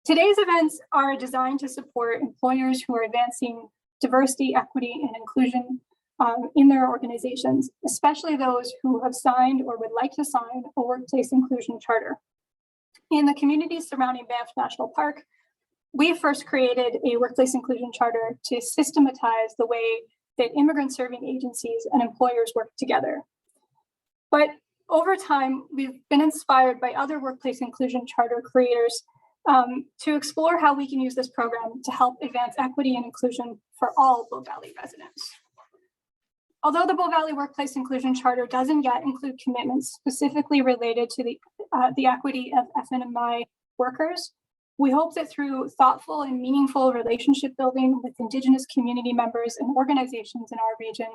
Today's events are designed to support employers who are advancing diversity, equity, and inclusion in their organizations, especially those who have signed or would like to sign a workplace inclusion charter. In the communities surrounding Banff National Park, we first created a workplace inclusion charter to systematize the way that immigrant serving agencies and employers work together. But over time, we've been inspired by other workplace inclusion charter creators to explore how we can use this program to help advance equity and inclusion for all Bow Valley residents. Although the Bow Valley Workplace Inclusion Charter doesn't yet include commitments specifically related to the equity of FNMI workers, we hope that through thoughtful and meaningful relationship building with Indigenous community members and organizations in our region,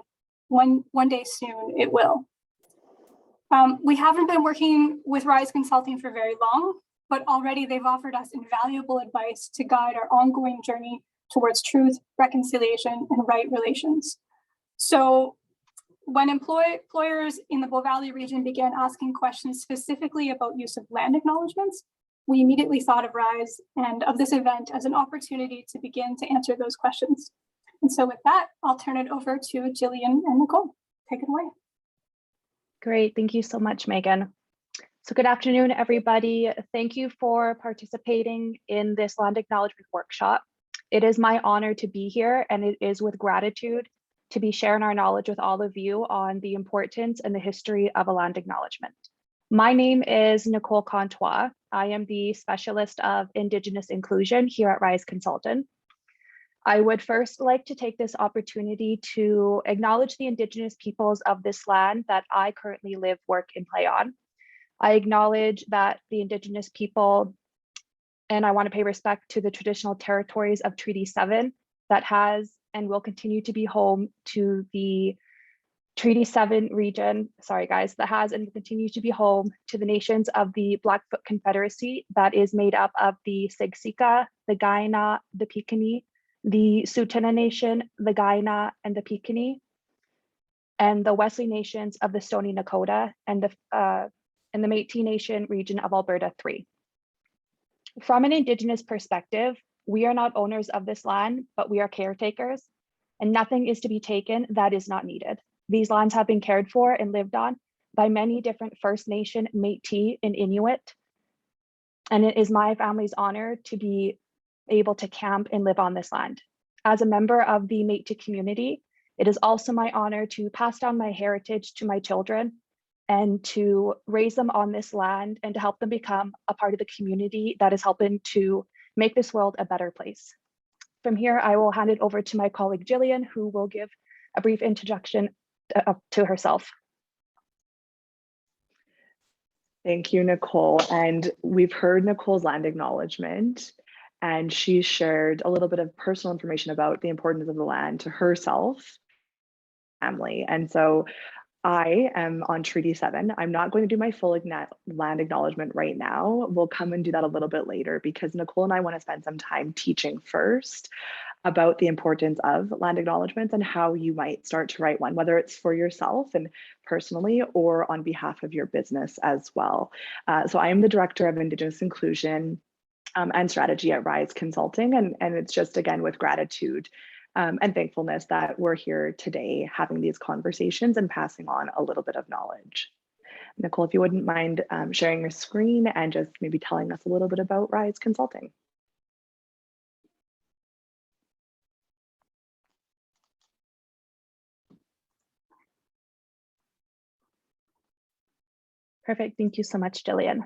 one day soon it will. We haven't been working with Ryze Consulting for very long, but already they've offered us invaluable advice to guide our ongoing journey towards truth, reconciliation, and right relations. So when employers in the Bow Valley region began asking questions specifically about use of land acknowledgements, we immediately thought of Ryze and of this event as an opportunity to begin to answer those questions. And so with that, I'll turn it over to Gillian and Nicole. Take it away. Great, thank you so much, Megan. So good afternoon, everybody. Thank you for participating in this land acknowledgement workshop. It is my honor to be here, and it is with gratitude to be sharing our knowledge with all of you on the importance and the history of a land acknowledgement. My name is Nicole Contois. I am the specialist of Indigenous inclusion here at Ryze Consulting. I would first like to take this opportunity to acknowledge the Indigenous peoples of this land that I currently live, work, and play on. I acknowledge that the Indigenous people, and I want to pay respect to the traditional territories of Treaty 7 that has and will continue to be home to the Treaty 7 region, that has and will continue to be home to the nations of the Blackfoot Confederacy that is made up of the Siksika, the Kainai, the Piikani, the Tsuut'ina Nation, the Kainai, and the Piikani, and the Wesley Nations of the Stoney Nakoda and the Métis Nation region of Alberta 3. From an Indigenous perspective, we are not owners of this land, but we are caretakers, and nothing is to be taken that is not needed. These lands have been cared for and lived on by many different First Nation, Métis, and Inuit, and it is my family's honor to be able to camp and live on this land. As a member of the Métis community, it is also my honor to pass down my heritage to my children and to raise them on this land and to help them become a part of the community that is helping to make this world a better place. From here, I will hand it over to my colleague Gillian, who will give a brief introduction to herself. Thank you, Nicole. And we've heard Nicole's land acknowledgement, and she shared a little bit of personal information about the importance of the land to herself, family. And so I am on Treaty 7. I'm not going to do my full land acknowledgement right now. We'll come and do that a little bit later because Nicole and I want to spend some time teaching first about the importance of land acknowledgements and how you might start to write one, whether it's for yourself and personally or on behalf of your business as well. So I am the Director of Indigenous Inclusion and Strategy at Ryze Consulting, and it's just, again, with gratitude and thankfulness that we're here today having these conversations and passing on a little bit of knowledge. Nicole, if you wouldn't mind sharing your screen and just maybe telling us a little bit about Ryze Consulting. Perfect, thank you so much, Gillian.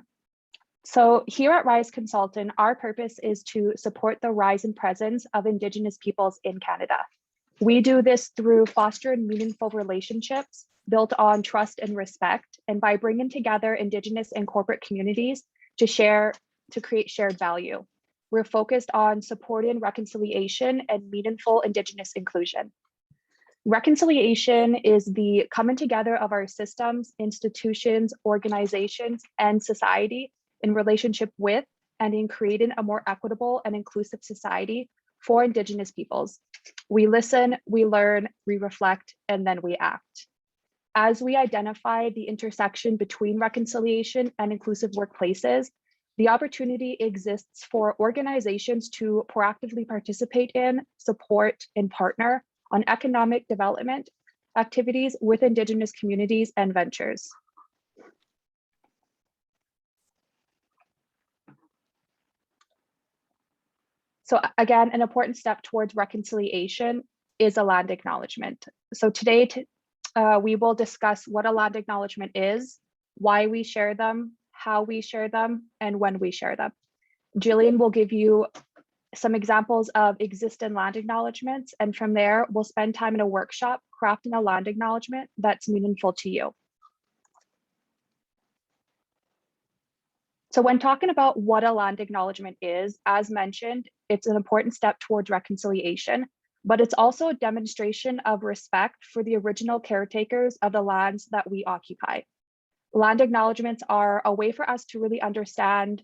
So here at Ryze Consulting, our purpose is to support the rise and presence of Indigenous peoples in Canada. We do this through fostering meaningful relationships built on trust and respect, and by bringing together Indigenous and corporate communities to create shared value. We're focused on supporting reconciliation and meaningful Indigenous inclusion. Reconciliation is the coming together of our systems, institutions, organizations, and society in relationship with and in creating a more equitable and inclusive society for Indigenous peoples. We listen, we learn, we reflect, and then we act. As we identify the intersection between reconciliation and inclusive workplaces, The opportunity exists for organizations to proactively participate in, support, and partner on economic development activities with Indigenous communities and ventures. So again, an important step towards reconciliation is a land acknowledgement. So today, we will discuss what a land acknowledgement is, why we share them, how we share them, and when we share them. Gillian will give you some examples of existing land acknowledgements, and from there, we'll spend time in a workshop crafting a land acknowledgement that's meaningful to you. So when talking about what a land acknowledgement is, as mentioned, it's an important step towards reconciliation, but it's also a demonstration of respect for the original caretakers of the lands that we occupy. Land acknowledgements are a way for us to really understand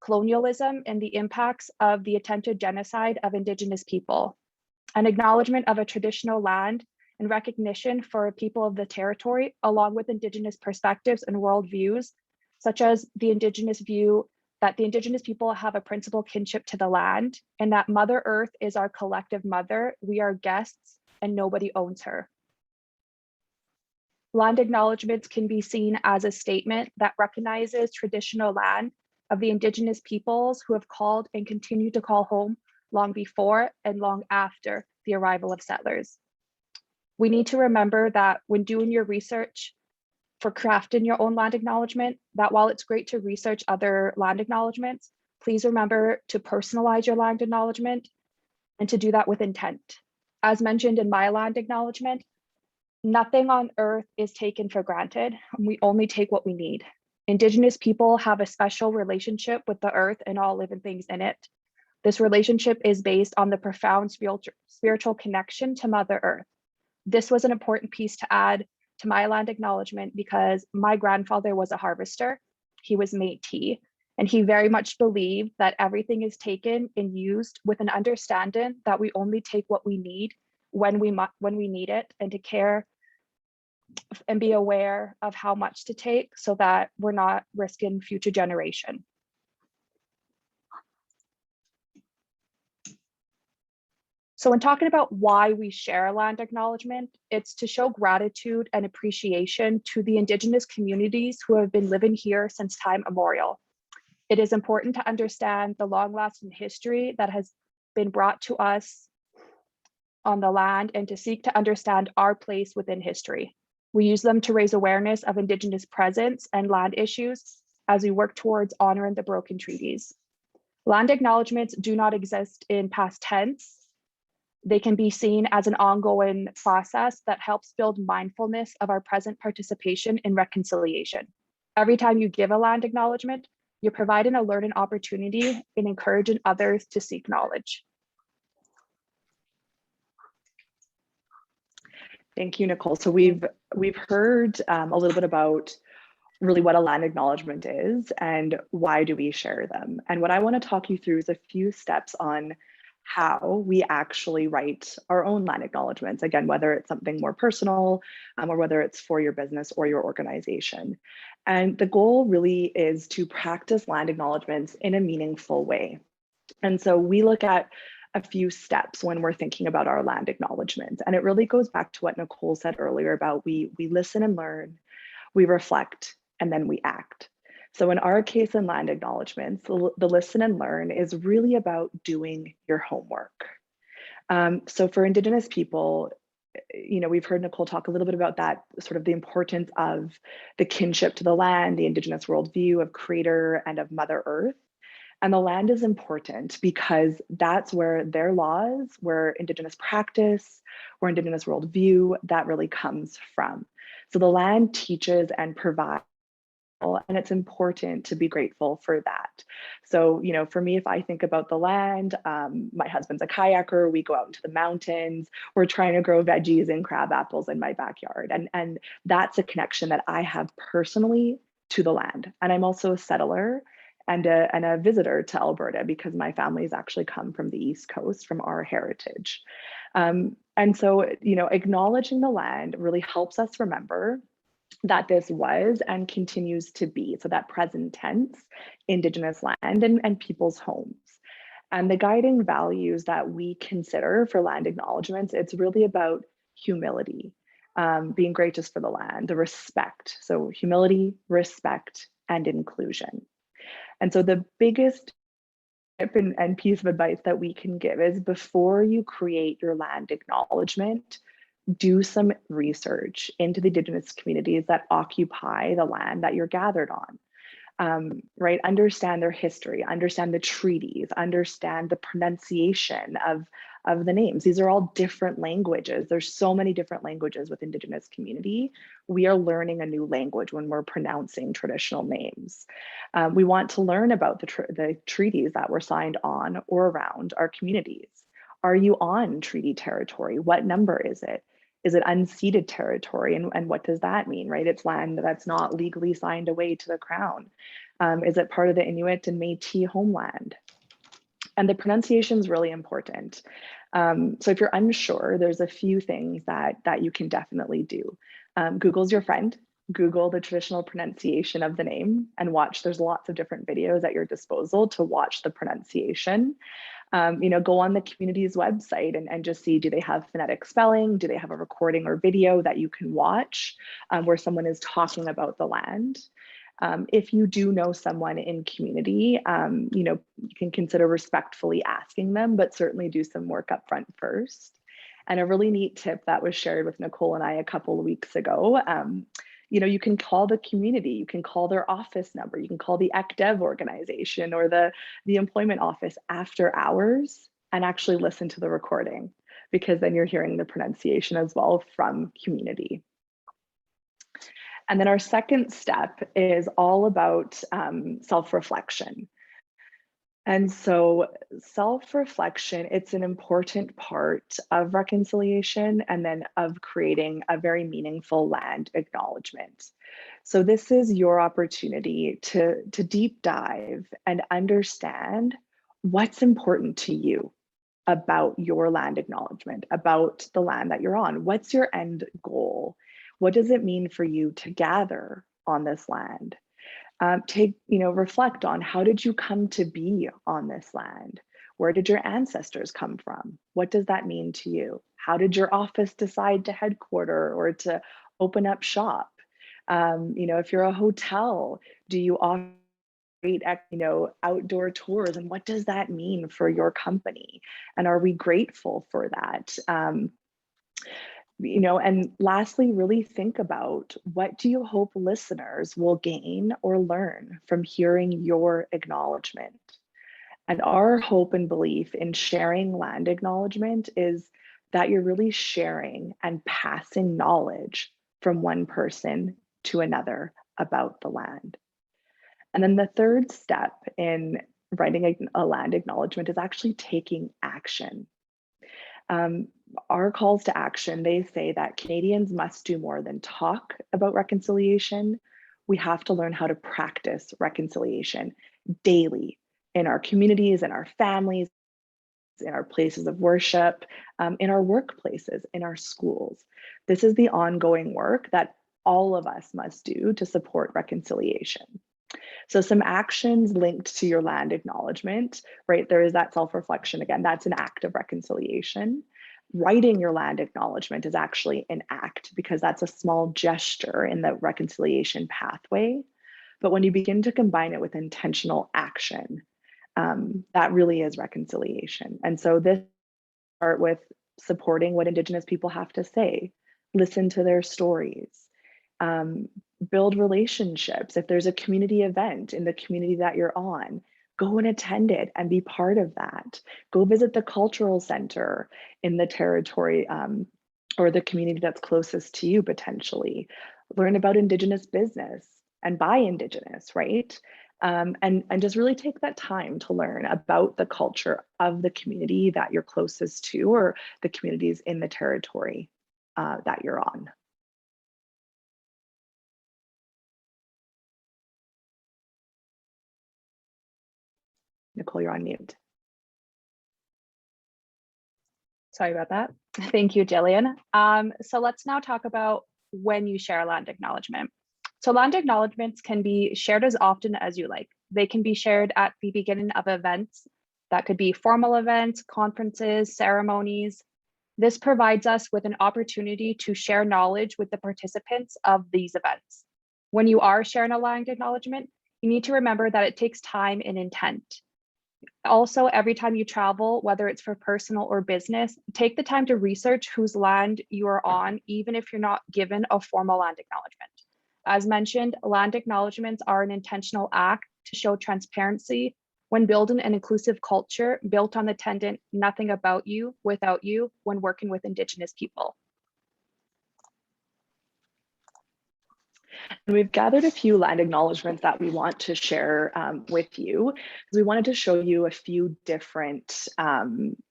colonialism and the impacts of the attempted genocide of Indigenous people. An acknowledgement of a traditional land and recognition for people of the territory, along with Indigenous perspectives and worldviews, such as the Indigenous view that the Indigenous people have a principal kinship to the land and that Mother Earth is our collective mother. We are guests and nobody owns her. Land acknowledgements can be seen as a statement that recognizes traditional land of the Indigenous peoples who have called and continue to call home long before and long after the arrival of settlers. We need to remember that when doing your research for crafting your own land acknowledgement, that while it's great to research other land acknowledgements, please remember to personalize your land acknowledgement and to do that with intent. As mentioned in my land acknowledgement, nothing on earth is taken for granted. We only take what we need. Indigenous people have a special relationship with the earth and all living things in it. This relationship is based on the profound spiritual connection to Mother Earth. This was an important piece to add to my land acknowledgement because my grandfather was a harvester. He was Métis, and he very much believed that everything is taken and used with an understanding that we only take what we need when we need it, and to care and be aware of how much to take so that we're not risking future generation. So when talking about why we share land acknowledgement, it's to show gratitude and appreciation to the Indigenous communities who have been living here since time immemorial. It is important to understand the long-lasting history that has been brought to us on the land and to seek to understand our place within history. We use them to raise awareness of Indigenous presence and land issues as we work towards honoring the broken treaties. Land acknowledgements do not exist in past tense. They can be seen as an ongoing process that helps build mindfulness of our present participation in reconciliation. Every time you give a land acknowledgement, you're providing a learning opportunity and encouraging others to seek knowledge. Thank you, Nicole. So we've heard a little bit about really what a land acknowledgement is and why do we share them. And what I want to talk you through is a few steps on how we actually write our own land acknowledgements. Again, whether it's something more personal or whether it's for your business or your organization. And the goal really is to practice land acknowledgements in a meaningful way. And so we look at a few steps when we're thinking about our land acknowledgements. And it really goes back to what Nicole said earlier about we listen and learn, we reflect, and then we act. So in our case in land acknowledgements, the listen and learn is really about doing your homework. So for Indigenous people, we've heard Nicole talk a little bit about that, sort of the importance of the kinship to the land, the Indigenous worldview of Creator and of Mother Earth. And the land is important because that's where their laws, where Indigenous practice, where Indigenous worldview, that really comes from. So the land teaches and provides, and it's important to be grateful for that. So, for me, if I think about the land, my husband's a kayaker, we go out into the mountains, we're trying to grow veggies and crab apples in my backyard. And that's a connection that I have personally to the land. And I'm also a settler and a visitor to Alberta because my family's actually come from the East Coast, from our heritage. And so, acknowledging the land really helps us remember that this was and continues to be. So that present tense, Indigenous land and people's homes. And the guiding values that we consider for land acknowledgements, it's really about humility, being gracious for the land, the respect. So humility, respect, and inclusion. And so the biggest tip and piece of advice that we can give is before you create your land acknowledgement, do some research into the Indigenous communities that occupy the land that you're gathered on. Right? Understand their history, understand the treaties, understand the pronunciation of the names. These are all different languages. There's so many different languages with Indigenous community. We are learning a new language when we're pronouncing traditional names. We want to learn about the treaties that were signed on or around our communities. Are you on treaty territory? What number is it? Is it unceded territory? And what does that mean, right? It's land that's not legally signed away to the crown. Is it part of the Inuit and Métis homeland? And the pronunciation is really important. So if you're unsure, there's a few things that you can definitely do. Google's your friend. Google the traditional pronunciation of the name and watch. There's lots of different videos at your disposal to watch the pronunciation. Go on the community's website and just see, do they have phonetic spelling? Do they have a recording or video that you can watch where someone is talking about the land? If you do know someone in community, you can consider respectfully asking them, but certainly do some work up front first. And a really neat tip that was shared with Nicole and I a couple of weeks ago, you can call the community, you can call their office number, you can call the ECDev organization or the employment office after hours and actually listen to the recording, because then you're hearing the pronunciation as well from community. And then our second step is all about self-reflection. And so self-reflection, it's an important part of reconciliation and then of creating a very meaningful land acknowledgement. So this is your opportunity to deep dive and understand what's important to you about your land acknowledgement, about the land that you're on. What's your end goal? What does it mean for you to gather on this land? Reflect on, how did you come to be on this land? Where did your ancestors come from? What does that mean to you? How did your office decide to headquarter or to open up shop? If you're a hotel, do you operate outdoor tours, and what does that mean for your company? And are we grateful for that? And lastly, really think about, what do you hope listeners will gain or learn from hearing your acknowledgement? And our hope and belief in sharing land acknowledgement is that you're really sharing and passing knowledge from one person to another about the land. And then the third step in writing a land acknowledgement is actually taking action. Our calls to action, they say that Canadians must do more than talk about reconciliation. We have to learn how to practice reconciliation daily in our communities, in our families, in our places of worship, in our workplaces, in our schools. This is the ongoing work that all of us must do to support reconciliation. So some actions linked to your land acknowledgement, right? There is that self-reflection. Again, that's an act of reconciliation. Writing your land acknowledgement is actually an act, because that's a small gesture in the reconciliation pathway. But when you begin to combine it with intentional action, that really is reconciliation. And so this start with supporting what Indigenous people have to say, listen to their stories, build relationships. If there's a community event in the community that you're on, go and attend it and be part of that. Go visit the cultural center in the territory or the community that's closest to you potentially. Learn about Indigenous business and buy Indigenous, right? And just really take that time to learn about the culture of the community that you're closest to, or the communities in the territory that you're on. Nicole, you're on mute. Sorry about that. Thank you, Gillian. So let's now talk about when you share a land acknowledgement. So land acknowledgements can be shared as often as you like. They can be shared at the beginning of events. That could be formal events, conferences, ceremonies. This provides us with an opportunity to share knowledge with the participants of these events. When you are sharing a land acknowledgement, you need to remember that it takes time and intent. Also, every time you travel, whether it's for personal or business, take the time to research whose land you are on, even if you're not given a formal land acknowledgement. As mentioned, land acknowledgements are an intentional act to show transparency when building an inclusive culture built on the tenet, nothing about you without you, when working with Indigenous people. And we've gathered a few land acknowledgements that we want to share with you. We wanted to show you a few different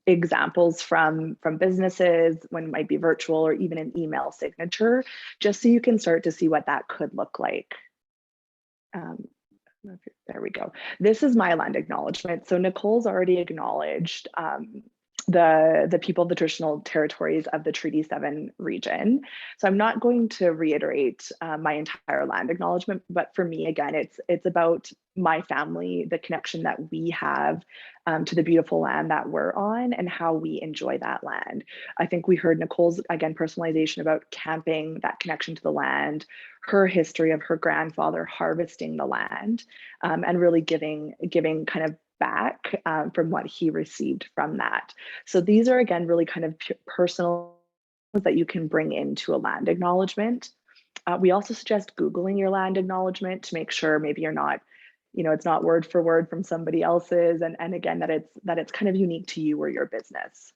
examples from businesses, when it might be virtual or even an email signature, just so you can start to see what that could look like. There we go. This is my land acknowledgement. So Nicole's already acknowledged the people of the traditional territories of the Treaty 7 region. So I'm not going to reiterate my entire land acknowledgement, but for me, again, it's about my family, the connection that we have to the beautiful land that we're on and how we enjoy that land. I think we heard Nicole's, again, personalization about camping, that connection to the land, her history of her grandfather harvesting the land, and really giving kind of back from what he received from that. So these are, again, really kind of personal that you can bring into a land acknowledgement. We also suggest Googling your land acknowledgement to make sure maybe you're not, it's not word for word from somebody else's, and again, that it's kind of unique to you or your business.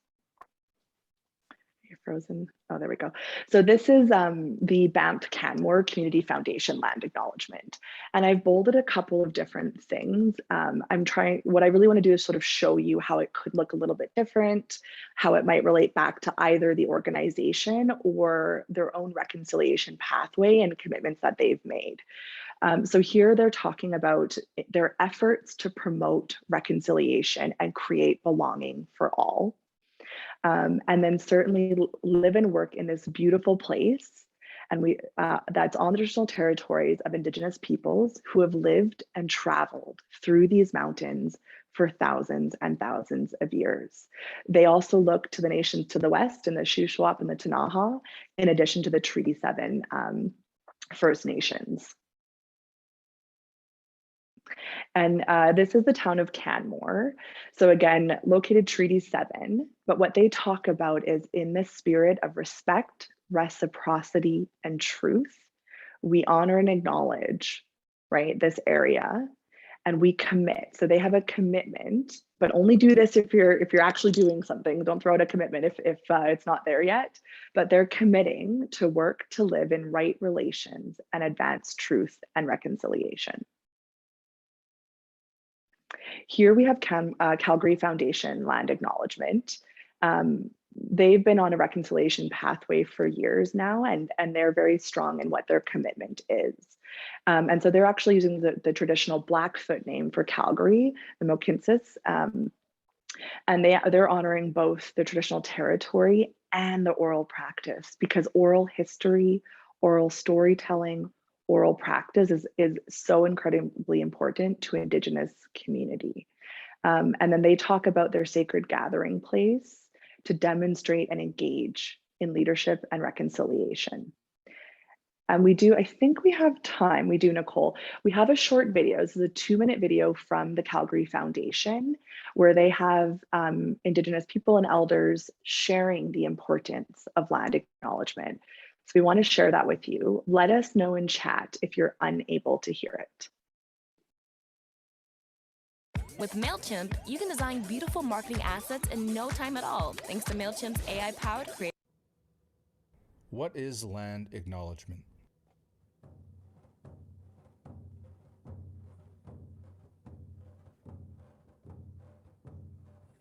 You're frozen. Oh, there we go. So this is the Banff Canmore Community Foundation land acknowledgement. And I've bolded a couple of different things. What I really want to do is sort of show you how it could look a little bit different, how it might relate back to either the organization or their own reconciliation pathway and commitments that they've made. So here they're talking about their efforts to promote reconciliation and create belonging for all. And then certainly live and work in this beautiful place. And that's on the traditional territories of Indigenous peoples who have lived and traveled through these mountains for thousands and thousands of years. They also look to the nations to the west and the Shuswap and the Ktunaxa, in addition to the Treaty 7 First Nations. And this is the town of Canmore. So again, located Treaty 7, but what they talk about is in the spirit of respect, reciprocity, and truth, we honor and acknowledge, right, this area, and we commit. So they have a commitment, but only do this if you're actually doing something. Don't throw out a commitment if it's not there yet, but they're committing to work to live in right relations and advance truth and reconciliation. Here we have Calgary Foundation land acknowledgement. They've been on a reconciliation pathway for years now, and they're very strong in what their commitment is. And so they're actually using the traditional Blackfoot name for Calgary, the Mohkinstsis, and they're honoring both the traditional territory and the oral practice, because oral history, oral storytelling, oral practice is so incredibly important to Indigenous community. And then they talk about their sacred gathering place to demonstrate and engage in leadership and reconciliation. And I think we have time, we do, Nicole. We have a short video. This is a 2-minute video from the Calgary Foundation, where they have Indigenous people and elders sharing the importance of land acknowledgement. So we want to share that with you. Let us know in chat if you're unable to hear it. With MailChimp, you can design beautiful marketing assets in no time at all, thanks to MailChimp's AI-powered creative. What is land acknowledgement?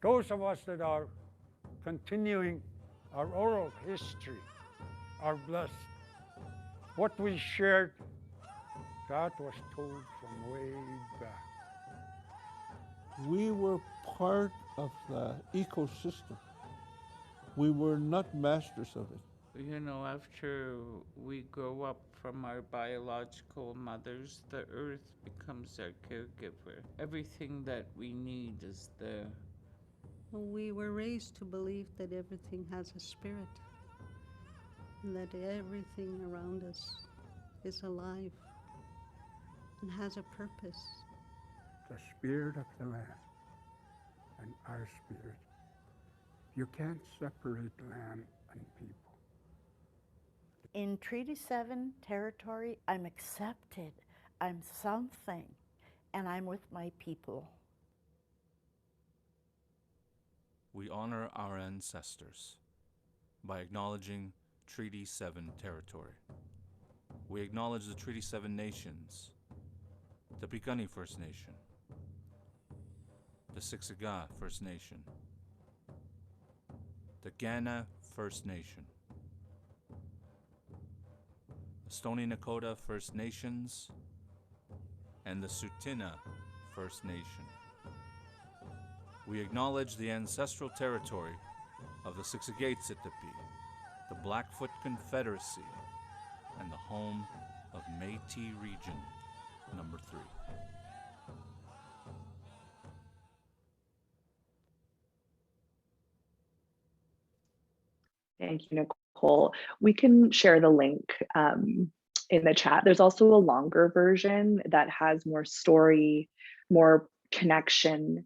Those of us that are continuing our oral history are blessed. What we shared, that was told from way back. We were part of the ecosystem. We were not masters of it. you know, after we grow up from our biological mothers, the earth becomes our caregiver. Everything that we need is there. We were raised to believe that everything has a spirit and that everything around us is alive and has a purpose. The spirit of the land and our spirit. You can't separate land and people. In Treaty 7 territory, I'm accepted, I'm something, and I'm with my people. We honor our ancestors by acknowledging Treaty 7 territory. We acknowledge the Treaty 7 nations, the Piikani First Nation, the Siksika First Nation, the Kainai First Nation, the Stoney Nakoda First Nations, and the Tsuut'ina First Nation. We acknowledge the ancestral territory of the Siksikaitsitapi, the Blackfoot Confederacy, and the home of Métis Region number 3. Thank you, Nicole. We can share the link in the chat. There's also a longer version that has more story, more connection,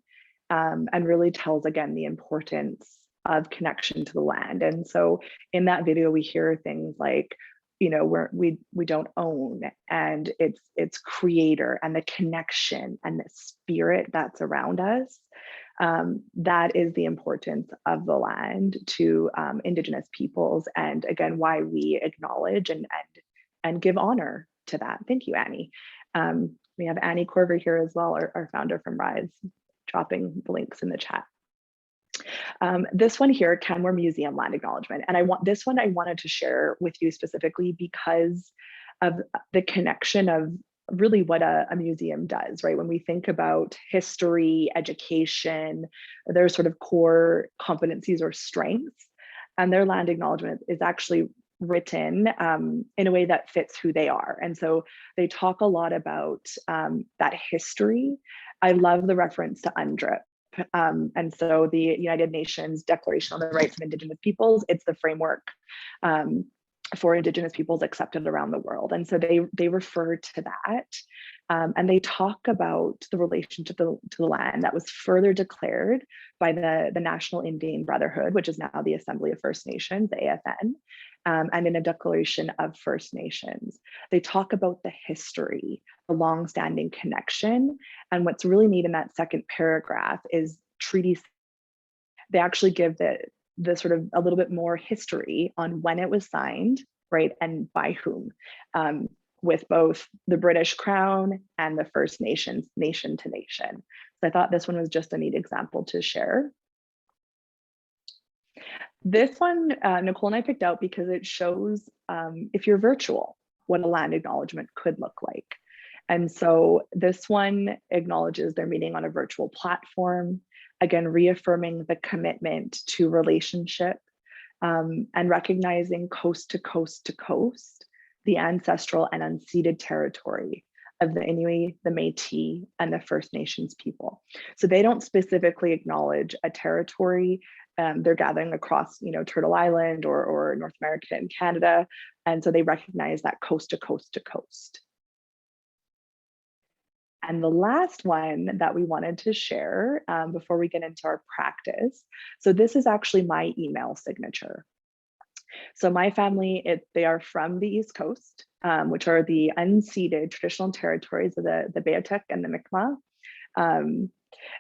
and really tells again the importance of connection to the land. And so in that video, we hear things like, you know, we don't own, and it's creator and the connection and the spirit that's around us. That is the importance of the land to Indigenous peoples, and again, why we acknowledge and give honor to that. Thank you, Annie. We have Annie Corver here as well, our founder from Ryze, dropping the links in the chat. This one here, Canmore Museum Land Acknowledgement, and I wanted to share with you specifically because of the connection of really what a museum does, right? When we think about history, education, their sort of core competencies or strengths, and their land acknowledgement is actually written in a way that fits who they are. And so they talk a lot about that history. I love the reference to UNDRIP. And so the United Nations Declaration on the Rights of Indigenous Peoples, it's the framework for Indigenous peoples accepted around the world. And so they refer to that, and they talk about the relationship to the land that was further declared by the National Indian Brotherhood, which is now the Assembly of First Nations, the AFN, and in a Declaration of First Nations. They talk about the history, the longstanding connection, and what's really neat in that second paragraph is treaties. They actually give the sort of a little bit more history on when it was signed, right, and by whom, with both the British Crown and the First Nations, nation to nation. So I thought this one was just a neat example to share. This one, Nicole and I picked out because it shows, if you're virtual, what a land acknowledgement could look like. And so this one acknowledges their meeting on a virtual platform, again, reaffirming the commitment to relationship, and recognizing coast to coast to coast, the ancestral and unceded territory of the Inuit, the Métis, and the First Nations people. So they don't specifically acknowledge a territory. They're gathering across, you know, Turtle Island or North America and Canada. And so they recognize that coast to coast to coast. And the last one that we wanted to share before we get into our practice. So this is actually my email signature. So my family, they are from the East Coast, which are the unceded traditional territories of the Beothuk and the Mi'kmaq.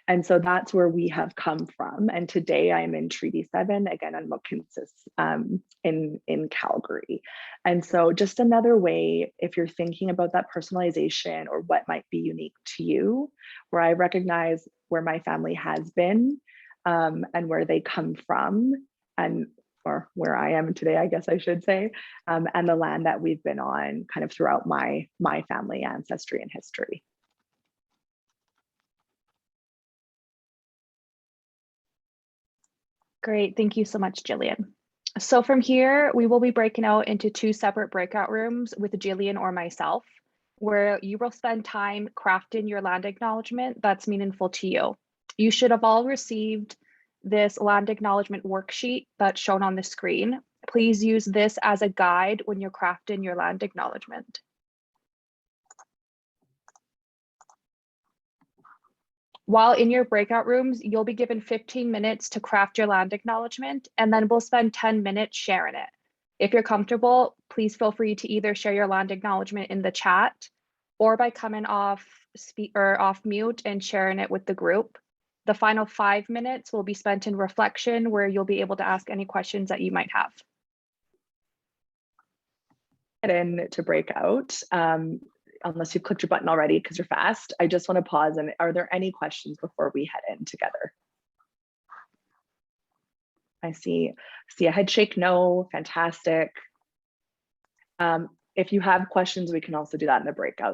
And so that's where we have come from. And today I'm in Treaty 7, again on Mohkinstsis in Calgary. And so just another way, if you're thinking about that personalization or what might be unique to you, where I recognize where my family has been and where they come from, or where I am today, I guess I should say, and the land that we've been on kind of throughout my family ancestry and history. Great, thank you so much, Gillian. So from here, we will be breaking out into 2 separate breakout rooms with Gillian or myself, where you will spend time crafting your land acknowledgement that's meaningful to you. You should have all received this land acknowledgement worksheet that's shown on the screen. Please use this as a guide when you're crafting your land acknowledgement. While in your breakout rooms, you'll be given 15 minutes to craft your land acknowledgement, and then we'll spend 10 minutes sharing it. If you're comfortable, please feel free to either share your land acknowledgement in the chat or by coming off mute and sharing it with the group. The final 5 minutes will be spent in reflection, where you'll be able to ask any questions that you might have. Get into breakout. Unless you've clicked your button already because you're fast, I just want to pause. And are there any questions before we head in together? I see a head shake. No, fantastic. If you have questions, we can also do that in the breakout.